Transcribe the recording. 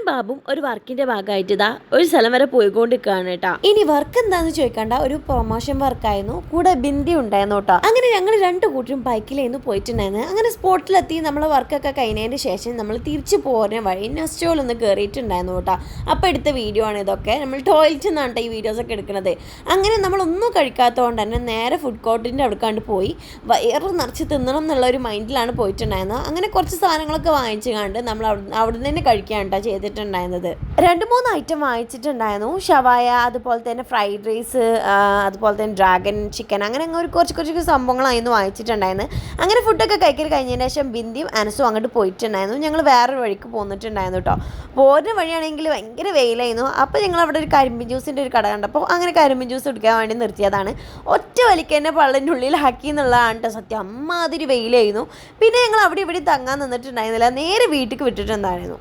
ബാബും ഒരു വർക്കിന്റെ ഭാഗമായിട്ട് ഇതാ ഒരു സ്ഥലം വരെ പോയിക്കൊണ്ടിരിക്കുകയാണ് കേട്ടോ. ഇനി വർക്ക് എന്താന്ന് ചോദിക്കണ്ട, ഒരു പ്രൊമോഷൻ വർക്കായിരുന്നു, കൂടെ ബിന്ദി ഉണ്ടായിരുന്നു കേട്ടോ. അങ്ങനെ ഞങ്ങൾ രണ്ടു കൂട്ടരും ബൈക്കിലായിരുന്നു പോയിട്ടുണ്ടായിരുന്നത്. അങ്ങനെ സ്പോട്ടിലെത്തി നമ്മളെ വർക്കൊക്കെ കഴിഞ്ഞതിന് ശേഷം നമ്മൾ തിരിച്ചു പോകുന്ന വഴി നെസ്റ്റോളൊന്ന് കയറിയിട്ടുണ്ടായിരുന്നു കേട്ടോ. അപ്പോൾ എടുത്ത വീഡിയോ ആണ് ഇതൊക്കെ. നമ്മൾ ടോയ്ലറ്റിൽ നിന്നാണ് ഈ വീഡിയോസ് ഒക്കെ എടുക്കുന്നത്. അങ്ങനെ നമ്മളൊന്നും കഴിക്കാത്തതുകൊണ്ട് തന്നെ നേരെ ഫുഡ് കോർട്ടിൻ്റെ അവിടെ കണ്ട് പോയി വയറ് നിറച്ച് തിന്നണം എന്നുള്ള ഒരു മൈൻഡിലാണ് പോയിട്ടുണ്ടായിരുന്നത്. അങ്ങനെ കുറച്ച് സാധനങ്ങളൊക്കെ വാങ്ങിച്ചു കണ്ട് നമ്മൾ അവിടെ നിന്ന് കഴിക്കാൻ ചെയ്തിട്ടുണ്ടായിരുന്നത്. 2-3 ഐറ്റം വാങ്ങിച്ചിട്ടുണ്ടായിരുന്നു. ഷവായ, അതുപോലെ തന്നെ ഫ്രൈഡ് റൈസ്, അതുപോലെ തന്നെ ഡ്രാഗൺ ചിക്കൻ, അങ്ങനെ ഒരു കുറച്ച് സംഭവങ്ങളായിരുന്നു വാങ്ങിച്ചിട്ടുണ്ടായിരുന്നത്. അങ്ങനെ ഫുഡൊക്കെ കഴിക്കൽ കഴിഞ്ഞതിന് ശേഷം ബിന്ദിയും അനസും അങ്ങോട്ട് പോയിട്ടുണ്ടായിരുന്നു. ഞങ്ങൾ വേറൊരു വഴിക്ക് പോന്നിട്ടുണ്ടായിരുന്നു കേട്ടോ. പോരുന്ന വഴിയാണെങ്കിൽ ഭയങ്കര വെയിലായിരുന്നു. അപ്പോൾ ഞങ്ങൾ അവിടെ ഒരു കരിമ്പിൻ ജ്യൂസിൻ്റെ ഒരു കട കണ്ടപ്പോൾ അങ്ങനെ കരിമ്പിൻ ജ്യൂസ് കുടിക്കാൻ വേണ്ടി നിർത്തിയതാണ്. ഒറ്റ വലിക്ക് തന്നെ പള്ളിൻ്റെ ഉള്ളിലാക്കി എന്നുള്ളതാണ് കേട്ടോ സത്യം. അമ്മാതിരി വെയിലായിരുന്നു. പിന്നെ ഞങ്ങൾ അവിടെ ഇവിടെ തങ്ങാൻ നിന്നിട്ടുണ്ടായിരുന്നില്ല, നേരെ വീട്ടിലേക്ക് വിട്ടിട്ടുണ്ടായിരുന്നു.